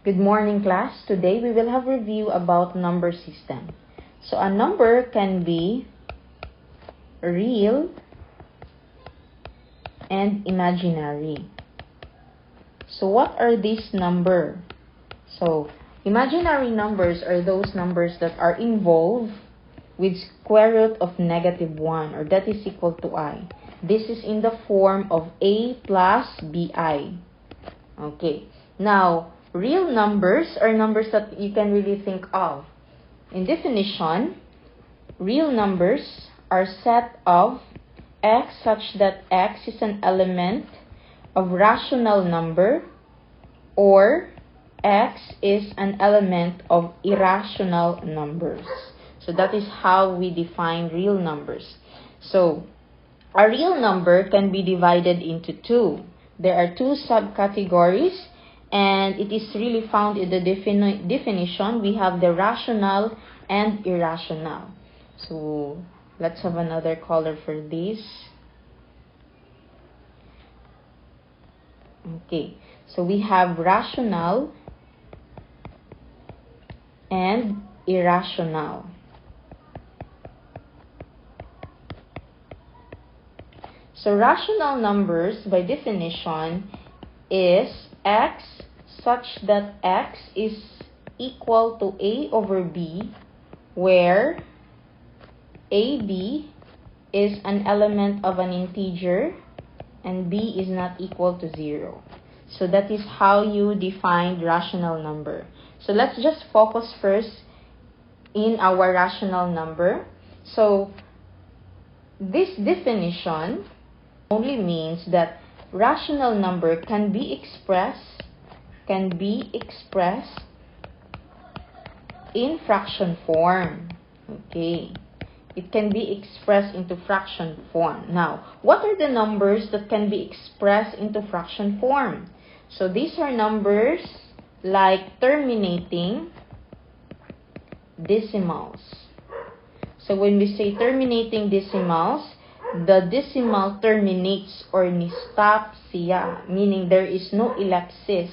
Good morning, class. Today we will have review about number system. So a number can be real and imaginary. So what are these numbers? So imaginary numbers are those numbers that are involved with square root of -1, or that is equal to I. This is in the form of A plus BI. Okay. Now, real numbers are numbers that you can really think of. In definition, real numbers are set of x such that x is an element of rational number, or x is an element of irrational numbers. So that is how we define real numbers. So a real number can be divided into two. There are two subcategories, and it is really found in the definition. We have the rational and irrational. So let's have another color for this. Okay, so we have rational and irrational. So rational numbers by definition is x such that x is equal to a over b, where ab is an element of an integer and b is not equal to 0. So that is how you define rational number. So let's just focus first in our rational number. So this definition only means that rational number can be expressed in fraction form. Okay, it can be expressed into fraction form. Now, what are the numbers that can be expressed into fraction form? So these are numbers like terminating decimals. So when we say terminating decimals, the decimal terminates or ni-stop siya, meaning there is no ellipsis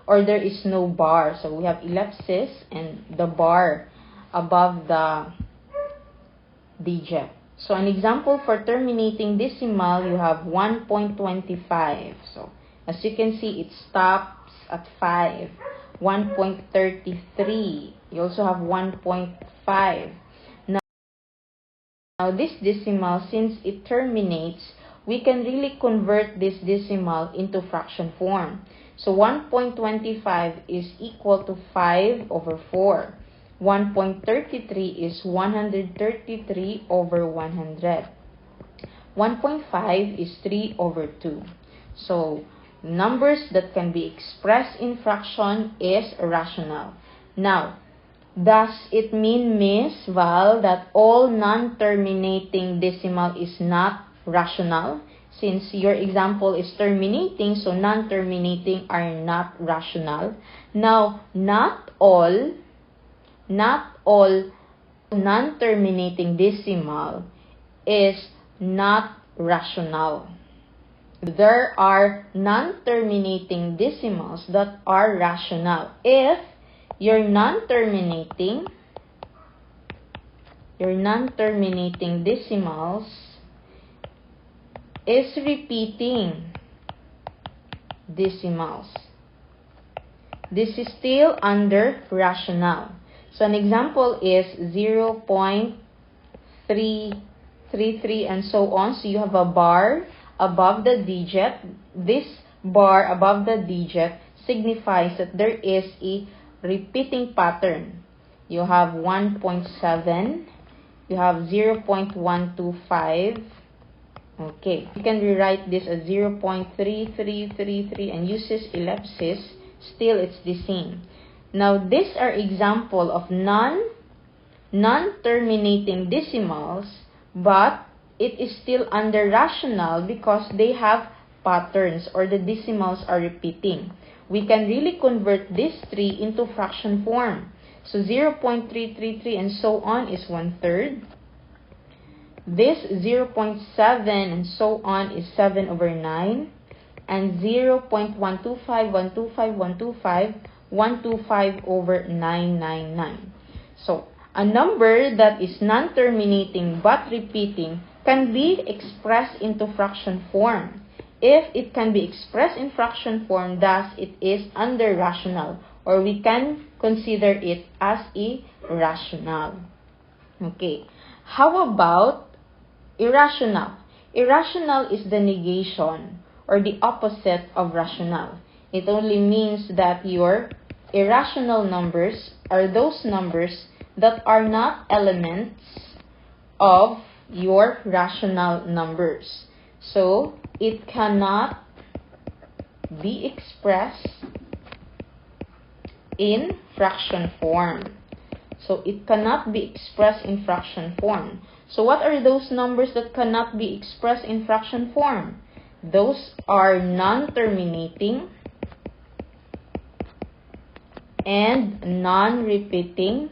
or there is no bar. So we have ellipsis and the bar above the digit. So an example for terminating decimal, you have 1.25. So as you can see, it stops at 5. 1.33. You also have 1.5. Now this decimal, since it terminates, we can really convert this decimal into fraction form. So 1.25 is equal to 5 over 4. 1.33 is 133 over 100. 1.5 is 3 over 2. So numbers that can be expressed in fraction is rational. Now, does it mean, Miss Val, that all non-terminating decimal is not rational? Since your example is terminating, so non-terminating are not rational. Now, not all non-terminating decimal is not rational. There are non-terminating decimals that are rational if your non-terminating decimals is repeating decimals. This is still under rational. So an example is 0.333 and so on. So you have a bar above the digit. This bar above the digit signifies that there is a repeating pattern. You have 1.7, you have 0.125. Okay, you can rewrite this as 0.3333 and uses ellipsis. Still, it's the same. Now, these are example of non-terminating decimals, but it is still under rational because they have patterns, or the decimals are repeating. We can really convert these three into fraction form. So 0.333 and so on is 1/3. This 0.7 and so on is 7 over 9. And 0.125, 125, 125 125 over 999. So, a number that is non-terminating but repeating can be expressed into fraction form. If it can be expressed in fraction form, thus it is under rational, or we can consider it as irrational. Okay. How about irrational? Irrational is the negation or the opposite of rational. It only means that your irrational numbers are those numbers that are not elements of your rational numbers. So, it cannot be expressed in fraction form. So, it cannot be expressed in fraction form. So, what are those numbers that cannot be expressed in fraction form? Those are non-terminating and non-repeating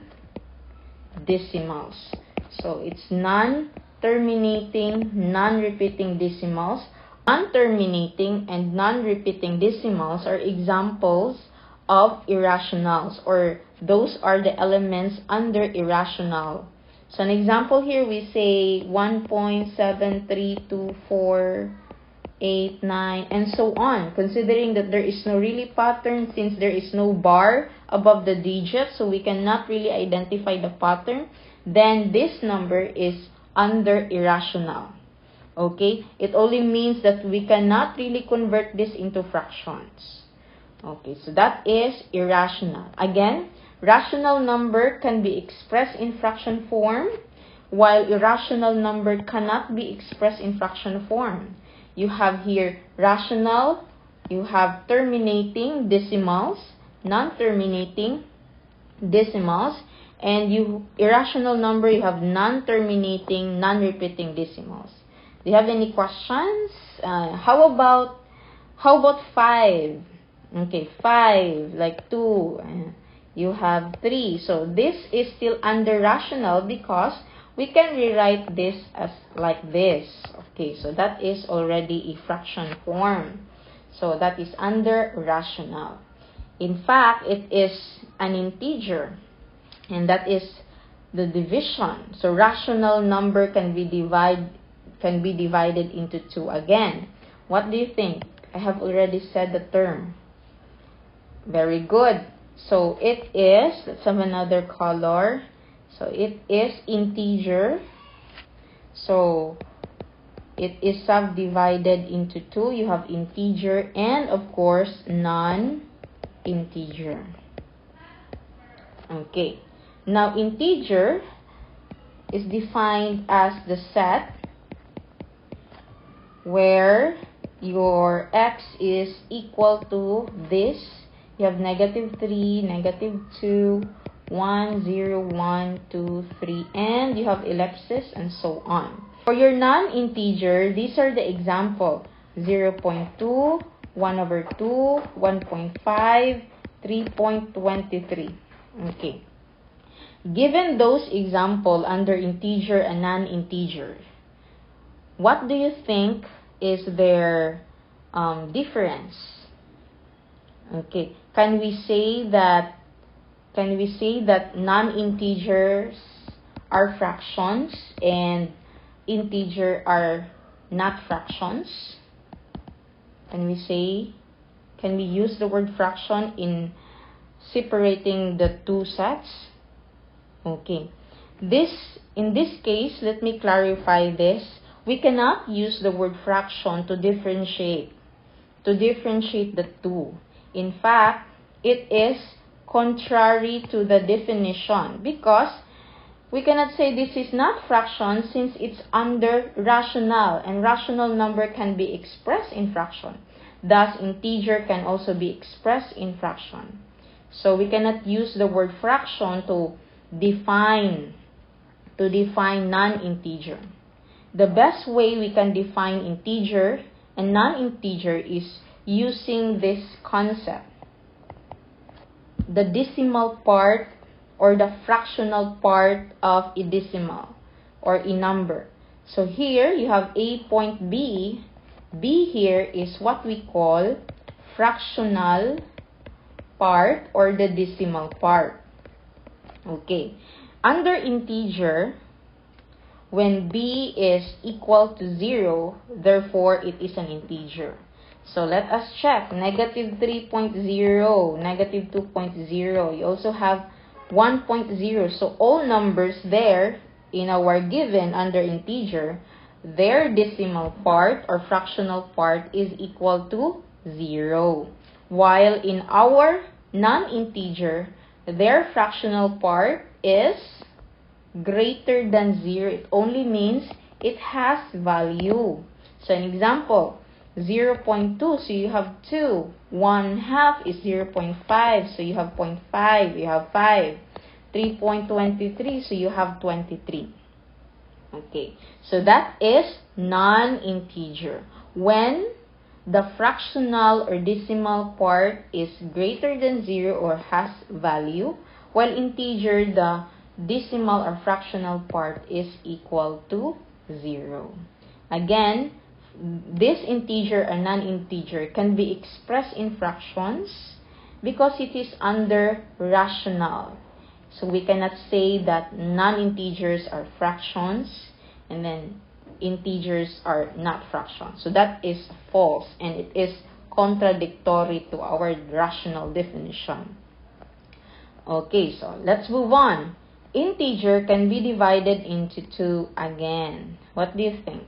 decimals. So, it's non-terminating, non-repeating decimals. Non-terminating and non-repeating decimals are examples of irrationals, or those are the elements under irrational. So, an example here, we say 1.732489 and so on, considering that there is no really pattern since there is no bar above the digit, so we cannot really identify the pattern, then this number is under irrational. Okay? It only means that we cannot really convert this into fractions. Okay, so that is irrational. Again, rational number can be expressed in fraction form, while irrational number cannot be expressed in fraction form. You have here rational, you have terminating decimals, non-terminating decimals, and irrational number, you have non-terminating, non-repeating decimals. Do you have any questions? How about 5? Okay, 5, like 2. You have 3. So this is still under rational because we can rewrite this as like this. Okay, so that is already a fraction form. So that is under rational. In fact, it is an integer, and that is the division. So rational number can be divided into 2 again. What do you think? I have already said the term. Very good. So it is, let's have another color. So it is integer. So it is subdivided into 2. You have integer and of course non-integer. Okay. Now integer is defined as the set where your x is equal to this. You have -3, -2, 1, 0, 1, 2, 3, and you have ellipsis and so on. For your non-integer, these are the example. 0.2, 1/2, 1.5, 3.23. Okay. Given those example under integer and non-integer, what do you think is their difference? Okay, can we say that non-integers are fractions and integer are not fractions? Can we use the word fraction in separating the two sets? Okay. In this case, let me clarify this. We cannot use the word fraction to differentiate the two. In fact, it is contrary to the definition because we cannot say this is not fraction since it's under rational, and rational number can be expressed in fraction. Thus, integer can also be expressed in fraction. So we cannot use the word fraction to define non-integer. The best way we can define integer and non-integer is using this concept. The decimal part or the fractional part of a decimal or a number. So here you have A point B. B here is what we call fractional part or the decimal part. Okay. Under integer, when b is equal to 0, therefore it is an integer. So let us check. Negative 3.0, negative 2.0. You also have 1.0. So all numbers there in our given under integer, their decimal part or fractional part is equal to 0. While in our non-integer, their fractional part is greater than 0. It only means it has value. So an example, 0.2, so you have 2. 1/2 is 0.5, so you have 0.5, you have 5. 3.23, so you have 23. Okay, so that is non-integer. When the fractional or decimal part is greater than 0 or has value, while integer, the decimal or fractional part is equal to 0. Again, this integer or non-integer can be expressed in fractions because it is under rational. So we cannot say that non-integers are fractions and then integers are not fractions. So that is false and it is contradictory to our rational definition. Okay, so let's move on. Integer can be divided into 2 again. What do you think?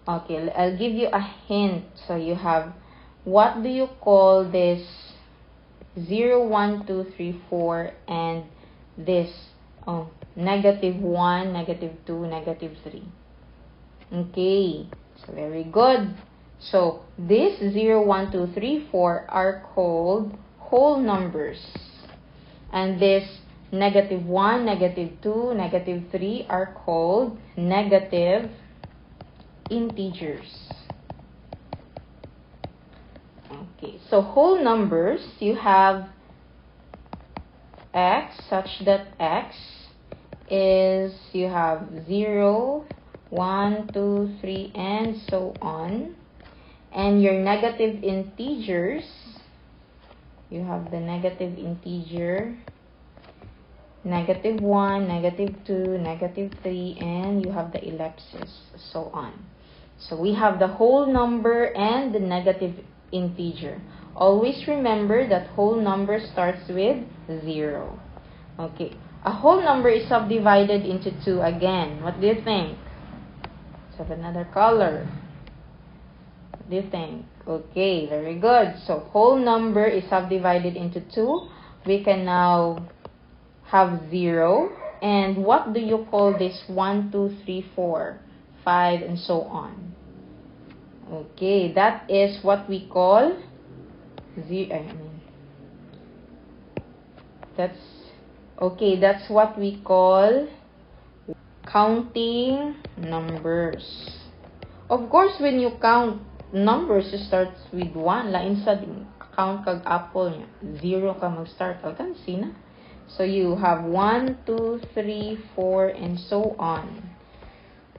Okay, I'll give you a hint. So you have, what do you call this 0, 1, 2, 3, 4 and this negative 1, negative 2, negative 3? Okay, so very good. So this 0, 1, 2, 3, 4 are called whole numbers. And this negative 1, negative 2, negative 3 are called negative integers. Okay, so whole numbers, you have x such that x is, you have 0, 1, 2, 3, and so on. And your negative integers, you have the negative integer, negative 1, negative 2, negative 3, and you have the ellipsis, so on. So we have the whole number and the negative integer. Always remember that whole number starts with 0. Okay, a whole number is subdivided into 2 again. What do you think? Let's have another color. What do you think? Okay, very good. So whole number is subdivided into 2. We can now have 0. And what do you call this 1, 2, 3, 4, 5, and so on? Okay, that is what we call that's what we call counting numbers. Of course, when you count numbers, you start with 1. Lain sa count kag apple niya. 0 ka mag-start. Alkansi na. So you have 1, 2, 3, 4, and so on.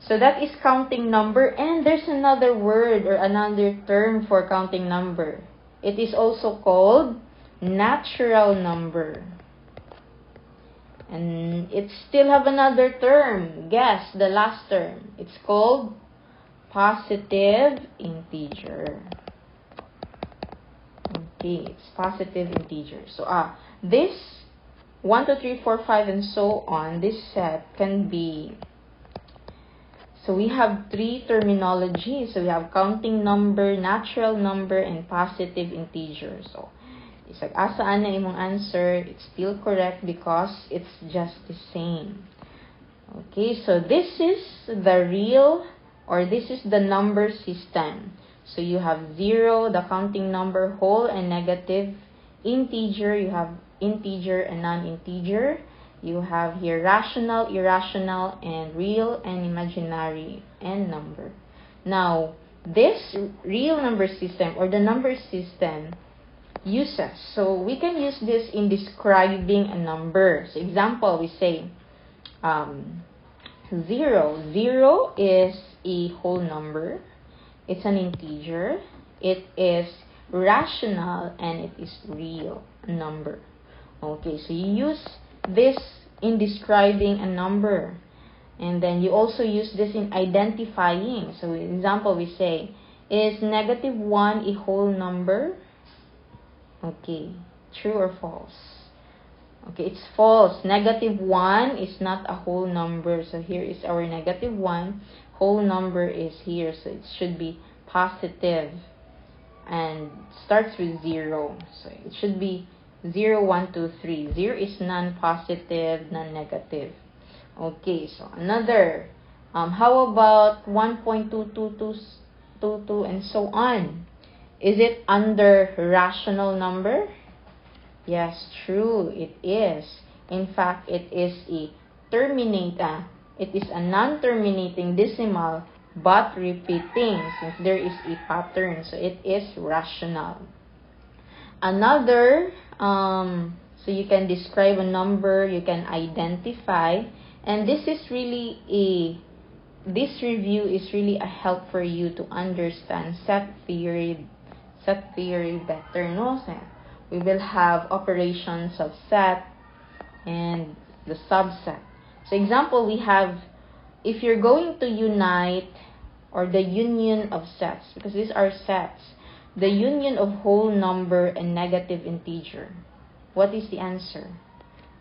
So that is counting number. And there's another word or another term for counting number. It is also called natural number. And it still have another term. Guess the last term. It's called positive integer. Okay, it's positive integer. So this 1, 2, 3, 4, 5, and so on, this set can be, so we have 3 terminologies. So we have counting number, natural number, and positive integer. So it's like, asaan na imong answer? It's still correct because it's just the same. Okay, so this is the real, or this is the number system. So you have 0, the counting number, whole and negative, integer, you have integer and non-integer. You have here rational, irrational, and real and imaginary and number. Now, this real number system or the number system uses, so we can use this in describing a number. So example, we say 0. 0 is a whole number. It's an integer. It is rational, and it is real number. Okay, so you use this in describing a number. And then you also use this in identifying. So, in example, we say, is -1 a whole number? Okay, true or false? Okay, it's false. -1 is not a whole number. So, here is our -1. Whole number is here. So, it should be positive and starts with 0. So, it should be 0, 1, 2, 3. 0 is non-positive, non-negative. Okay, so another. How about 1.22222 and so on? Is it under rational number? Yes, true, it is. In fact, it is a it is a non-terminating decimal but repeating since there is a pattern. So it is rational. Another, so you can describe a number, you can identify. And this review is really a help for you to understand set theory better, no? So we will have operations of set and the subset. So example, we have, if you're going to unite or the union of sets, because these are sets, the union of whole number and negative integer. What is the answer?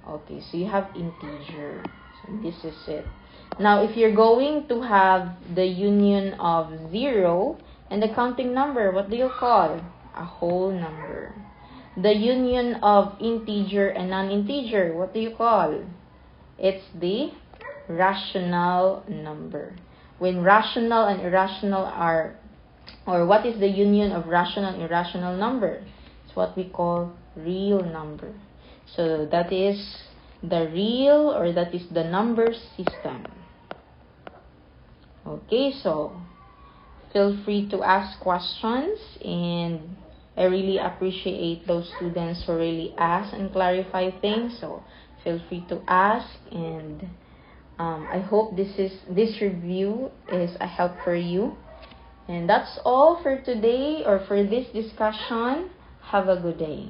Okay, so you have integer. This is it. Now, if you're going to have the union of 0 and the counting number, what do you call? A whole number. The union of integer and non-integer, what do you call? It's the rational number. When rational and irrational are, or what is the union of rational and irrational number? It's what we call real number. So that is the real, or that is the number system. Okay, so feel free to ask questions, and I really appreciate those students who really ask and clarify things. So feel free to ask, and I hope this review is a help for you. And that's all for today, or for this discussion. Have a good day.